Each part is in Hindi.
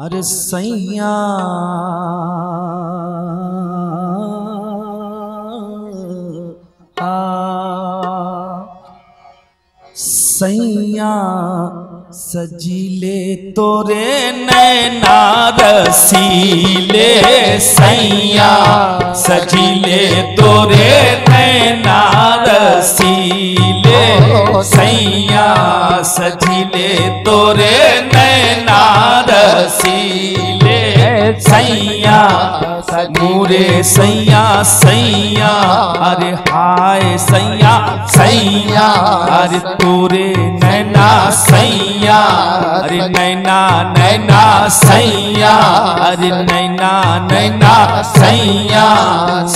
अरे सैया सैया सजीले तोरे नैना रसीले सैया सजीले तोरे नैना रसीले सैया सजीले तोरे नैना रसीले सैया मोरे सैया सैया अरे हाय सैया सैया अरे तोरे नैना सैया अरे नैना नैना सैया अरे नैना नैना सैया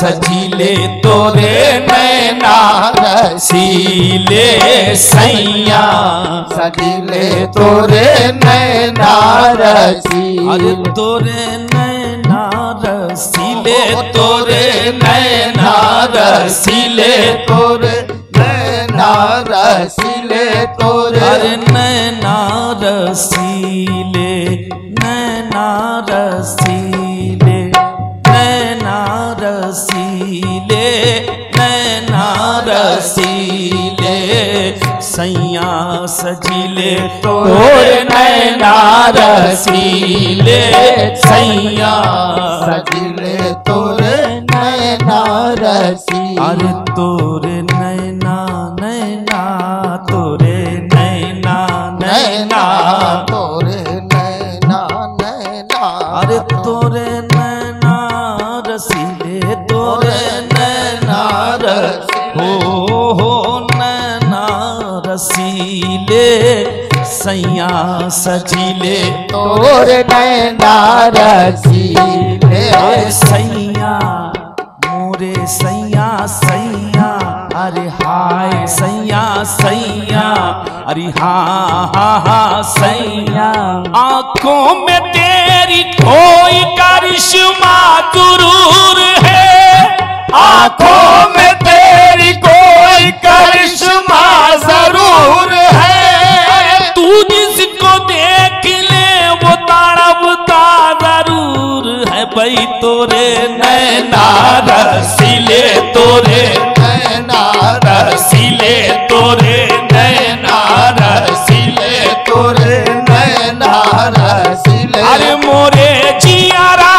सजीले तोरे नैना रसीले सैया सजीले तोरे नैना रसी अरे तोरे नैना रसीले तोरे नैना रसीले तोरे नैना रसीले तोरे अरे नैना रसीले नैना रसीले नैना रसीले नैना रसीले सैया सजीले तोरे नैना रसीले सैया सजीले तोरे नैना रसी अरे तोरे नैना नैना तोरे नैना नैना तोरे नैना नैना अरे तोरे नैना रसीले तोरे नैना हो नैना रसीले सैया सजीले तोरे नैना रसीले सैया मोरे सैया सैया अरे हाय सैया सैया अरे हाँ हाँ हाँ सैया आंखों में तेरी कोई करिश्मा जरूर है आंखों में तेरी कोई करिश्मा जरूर है तू जिसको देख ले वो तड़पता जरूर है भाई तोरे नैना रसीले तोरे नैना रसीले तोरे नैना रसीले तोरे नैना रसीले अरे मोरे जियारा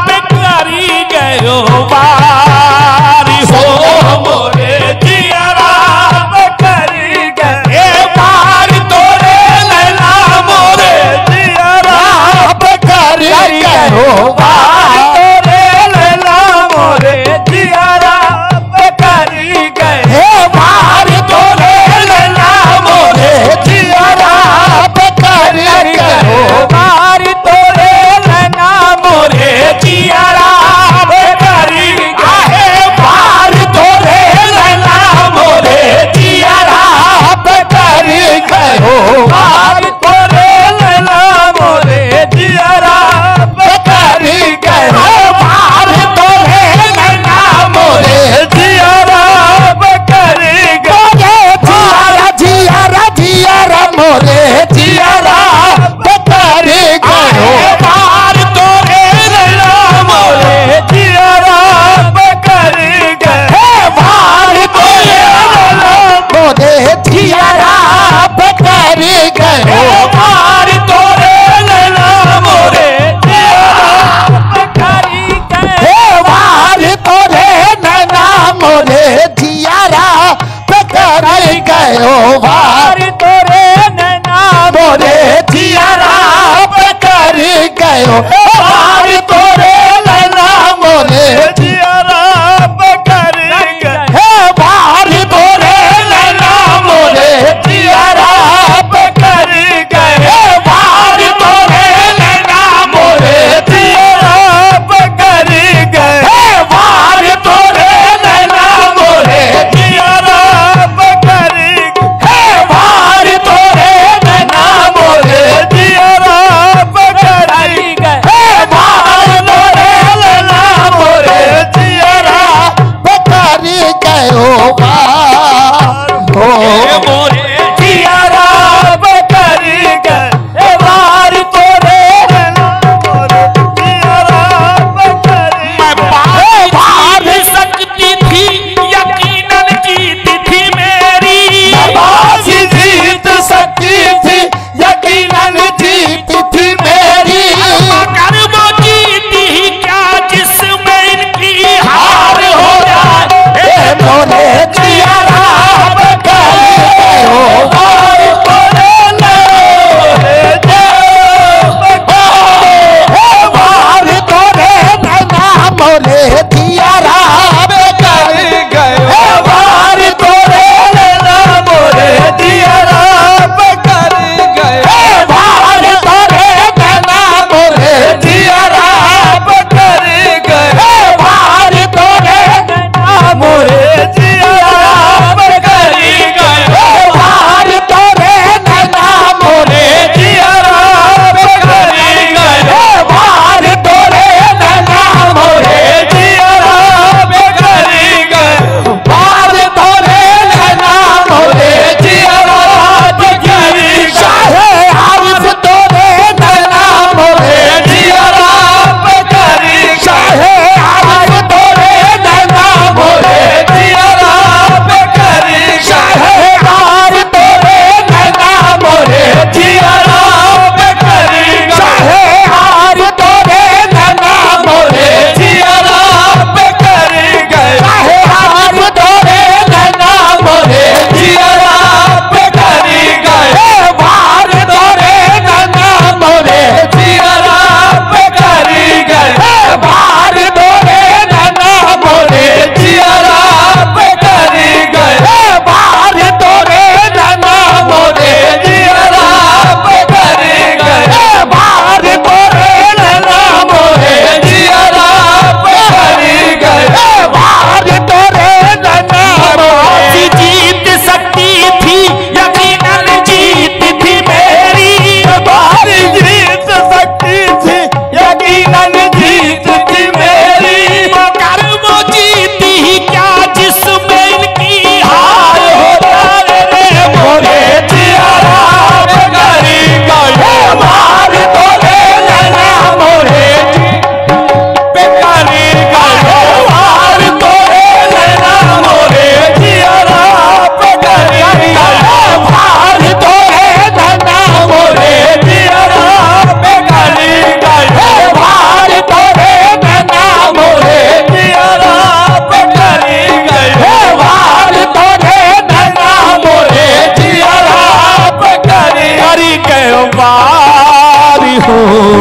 पे करी गयो बारी हो मोरे जियारा पे करी गए बार तोरे नैना मोरे जियारा पे करी गयो बार तोरे नैना मोरे जियारा पे करी गए बार तोरे नैना मोरे जियारा पे करी गयो बार तोरे नैना मोरे जियारा पे करी गए बार तोरे नैना मोरे जियारा पे करी गयो बार तोरे नैना मोरे जियारा पे करी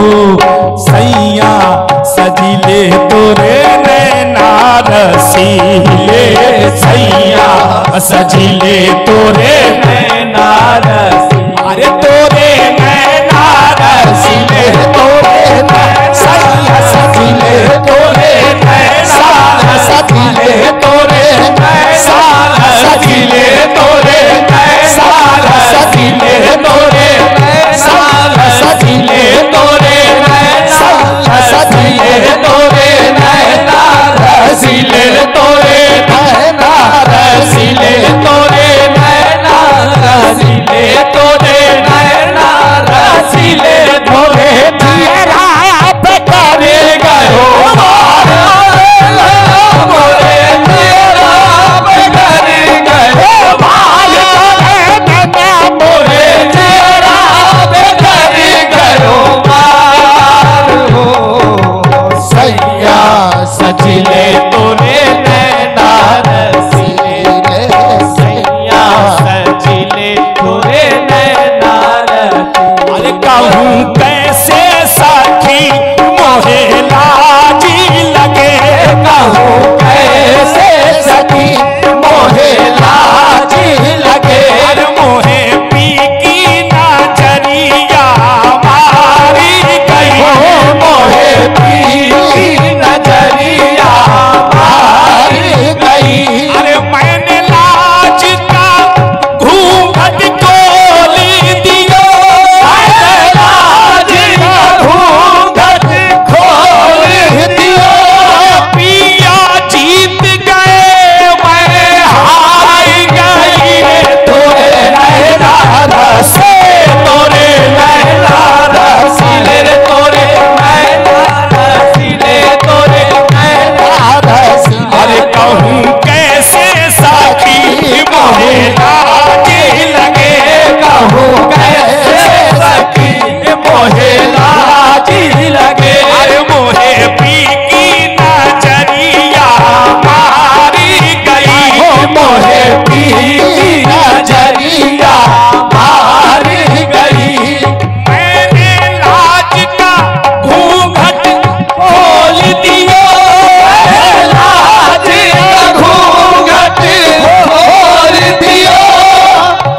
सैया सजिले तोरे नैना रसीले, सैया सजिले तोरे नैना रसीले, अरे तोरे नैना रसीले, तोरे सैया सजिले तोरे नैना सजिले, तोरे सजिले तोरे सजिले तोरे सजिले तोरे सजिले तोरे नैना रसीले, तोरे नैना रसीले, तोरे नैना रसीले, तोरे नैना रसीले, तोरे तेरा पे करे गयो मोरे तेरा पे करे गयो भाई, मोरे तेरा पे करे गयो सैया सजिले तोरे नैना रसीले, सैया सजिले तोरे नैना रसीले। अरे कहूँ कैसे साखी मोहे लाजी लगे, कहूँ कैसे सखी मोहे लाजी लगे, अरे मोहे पी की नजरिया मारी गई, मोहे पी की नजरिया मारी गई, अरे मैंने लाज का घूंघट खोल दिया, लाज का घूंघट खोल दिया, पिया जीत गए मैं हार गई, तोरे नैना रसे, तोरे नैना रसीले, तोरे नैना रसीले, तोरे नैना रसीले। अरे कहूँ कैसे साखी मोहे लाजी लगे, कहूँ कैसे साखी मोहे लाजी लगे, अरे मोहे पी की नजरिया मारी गई, मोहे पी की नजरिया मारी गई, मैंने लाज का घूंघट खोल दिया, लाज का घूंघट खोल दिया,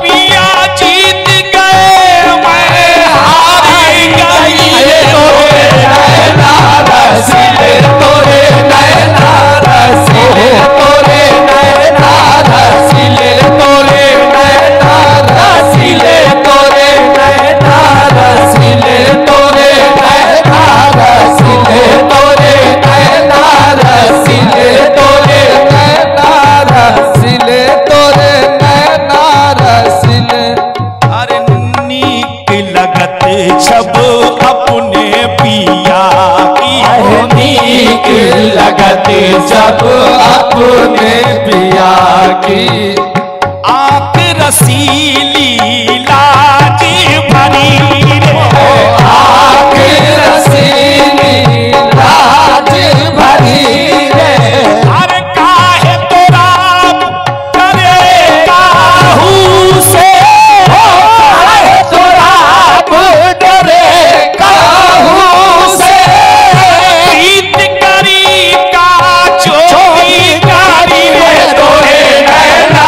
पिया जीत गए मैं हार गई, तोरे नैना रसीले, तोरे नैना रसीले, तोरे नैना रसीले, तोरे नैना रसीले, तोरे नैना रसीले, तोरे नैना रसीले, तोरे नैना रसीले, तोरे नैना रसीले, तोरे नैना रसीले। अरे नीक लगत जब अपने पिया की, नीक लगत जब अपने पिया की, आंख रसीली लाज भरी रे, आंख रसीली लाज भरी रे, अरे काहे तोरा करे काहू से, काहे तोरा डरे काहू से, प्रीत करी का चोरी करी रे, तोरे नैना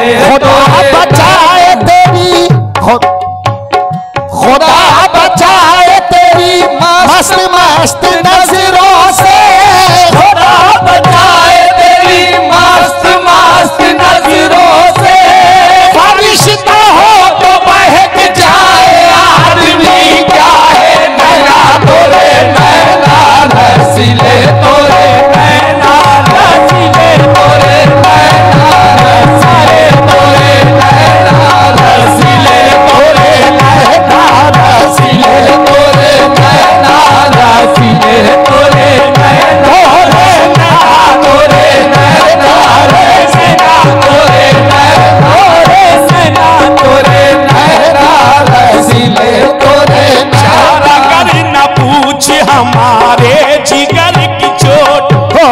खुदा बचाए तेरी खुदा बचाए तेरी मस्त मस्त नजरों से, खुदा बचाए तेरी मस्त मस्त नजरों से। फरिश्ता हो तो बहक जाए आदमी क्या है, नैना तोरे नैना रसीले तोरे नैना रसीले तोरे नैना रसीले तोरे नैना रसीले तोरे नैना रसीले तोरे नैना रसीले तोरे नैना तोरे नैना रसीना तोरे नैना रसीना तोरे नैना रसीले तोरे चारा कर न पूछ हमारे जिगर की चोट हो।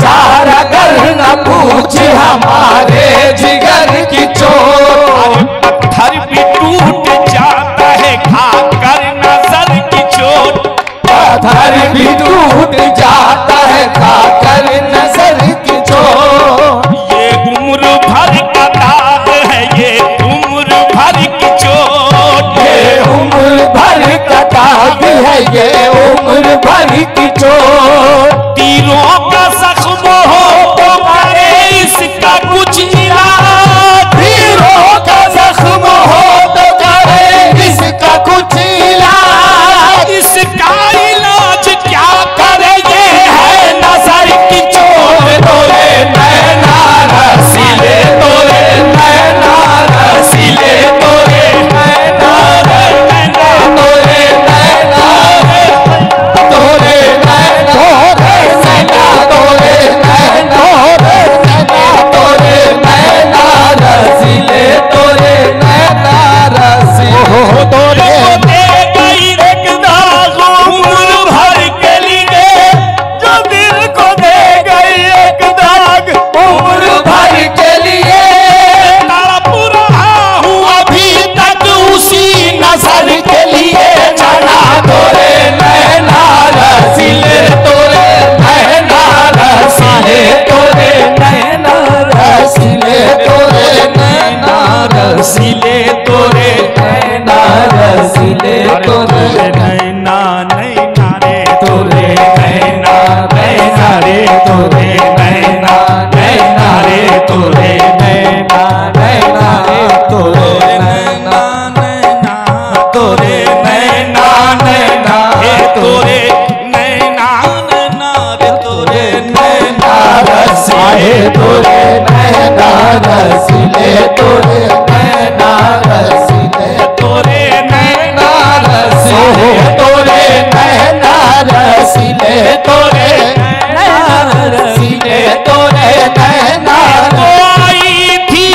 चारा कर न पूछ हमारे जिगर की चोट। पत्थर भी टूट जाता है खाकर नजर की चोट। पत्थर भी टूट जाता है खाकर नजर की चोट। ये उम्र भर का दाग है, ये उम्र भर की चोट। ये उम्र भर का दाग है, ये उम्र भर की चोट। तीरों का जख्म हो तो करे इसका कुछ इलाज। तीरों का जख्म हो तो करे इसका कुछ इलाज। इसका इलाज क्या करे ये है नजर की चोट। तोरे नैना रसीले तोरे नैना रसीले तोरे नैना नैना तोरे नैना तोरे नैना नैना तोरे नैना नैना तोरे नैना रसीले तोरे नैना रसीले तोरे। दे गई एक दाग उम्र भर के लिए, जो दिल को दे गई एक दाग उम्र भर के लिए। तड़प रहा हूँ अभी तक उसी नजर के लिए। जाना तोरे नैना रसीले तोरे नैना रसीले तोरे नैना रसीले तोरे नैना रसीले तोरे नैना रसीले तोरे नैना नैना रे तोरे नैना नैना रे तोरे नैना नैना रे तोरे नैना नैना रे तोरे नैना नैना तोरे नैना नैना हे तोरे नैना नैना रे तोरे नैना रसीले तोरे नैना रसीले तोरे नैना रसीले तोरे नैना रसीले तोरे नैना रसीले तोरे नैना रसीले तोरे नैना आई थी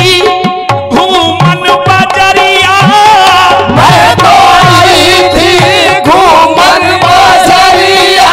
घूमन बजरिया। मैं तो आई थी घूमन बजरिया।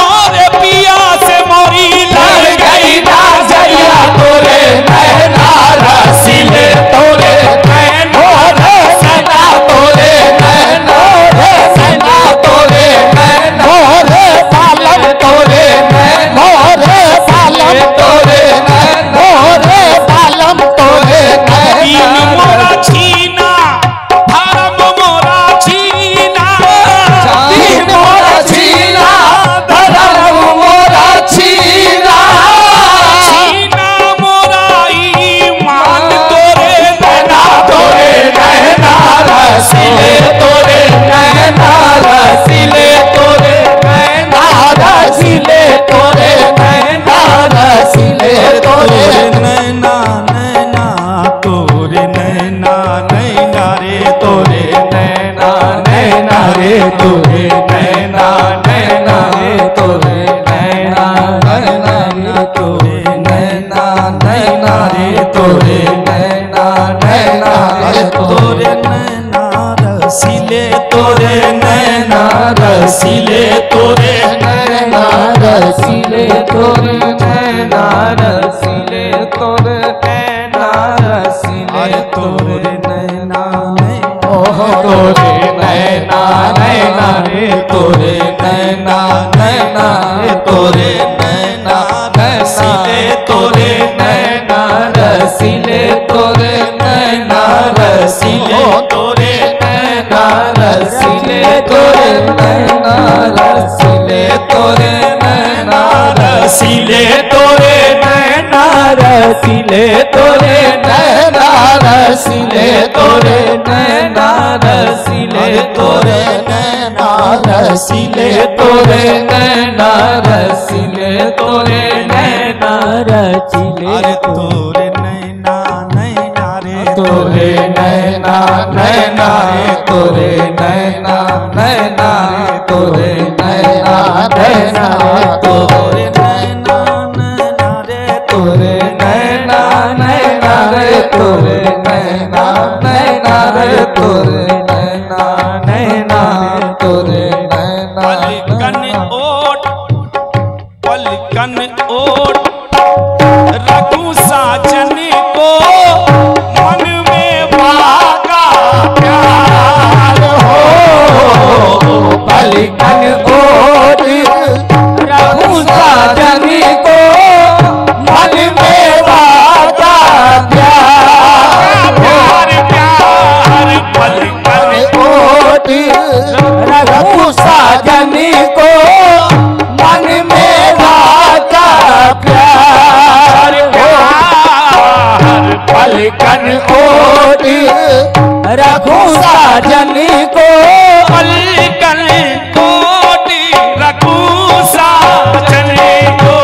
और पिया से मोरी लड़ गई नजरिया तोरे नैना रसीले तोरे नैना रसीना तोरे नैना रसीना तोरे नैना रे पालम तोरे नैना रे पालम तोरे नैना रे पालम तोरे दीन नैना मोरा छीना, धर्म मोरा छीना। दीन मोरा छीना धर्म मोरा छीना। छीना मोरा ईमान तोरे नैना तोरे नैना रसीले तोरे नैना रसीले तोरे नैना रसीले तोरे नैना रसीले तोरे नैना नैना तोरे नैना नैना रे तोरे नैना नैना रे तोरे नैना नैना रे तोरे नैना नैना रे तोरे नैना नैना रे तोरे नैना नैना रे तोरे नैना रसीले तोरे नैना रसीले तोरे नैना रसीले तोरे नैना रसीले तोरे नैना रसीले तोरे नैना ओह तोरे नैना नैना रे तोरे नैना नैना रे तोरे नैना रसीले तोरे नैना रसीले रसीले तोरे नैना रसीले तोरे नैना रसीले तोरे नैना रसीले तोरे नैना रसीले तोरे नैना रसीले अरे तोरे नैना नैना रे तोरे नैना नैना रे तोरे नैना नैना रे तोरे नैना नैना रे तोरे नैना नैना रे तोरे नैना नैना रे तोरे नैना नैना रे तोरे नैना नैना रे तोरे नैना पलकन ओट रघु साजन को मन में बागा प्यार हो। पलकन ओट रघु साजन को मन में बागा प्यार प्यार प्यार पलकन ओट रघु साजन को मन में बागा प्यार पलकन ओट रघु साजन को पलकन ओट रघु साजन को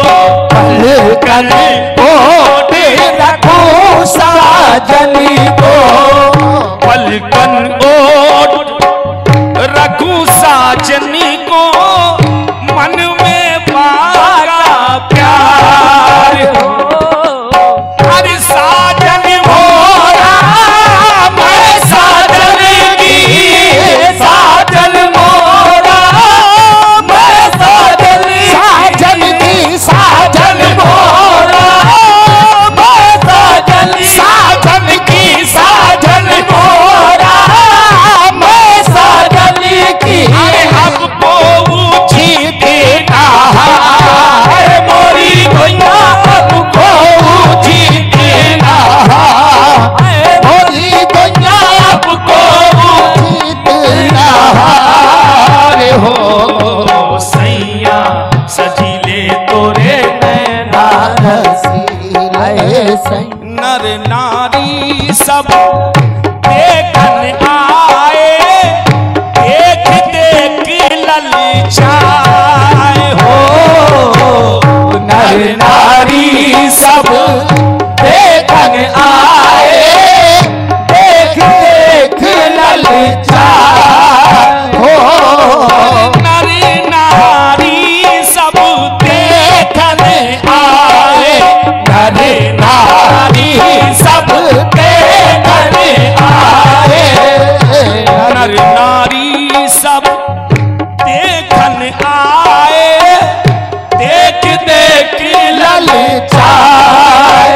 पलकन ओट रघु साजन को पलकन ओट रघु साजन को मन में बागा प्यार हो। अरे साजन मोरा मैं साजन की साजन मोरा मैं साजन की साजन मोरा मैं साजन की साजन मोरा मैं साजन की अरे हमको ऊँची देना अरे मोरी भैया हमको ऊँची देना मोरी भैया हमको जीतना रे हो सैया सजीले तोरे नैना नर नारी सब देखन आए देख देख ललचाए हो। नर नारी सब देखन आए देख देख ललचाए हो। नर नारी सब देखन आए नर नारी सब देखन आए नर नारी सब देखन आए देख देख ललचाए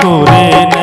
पूरे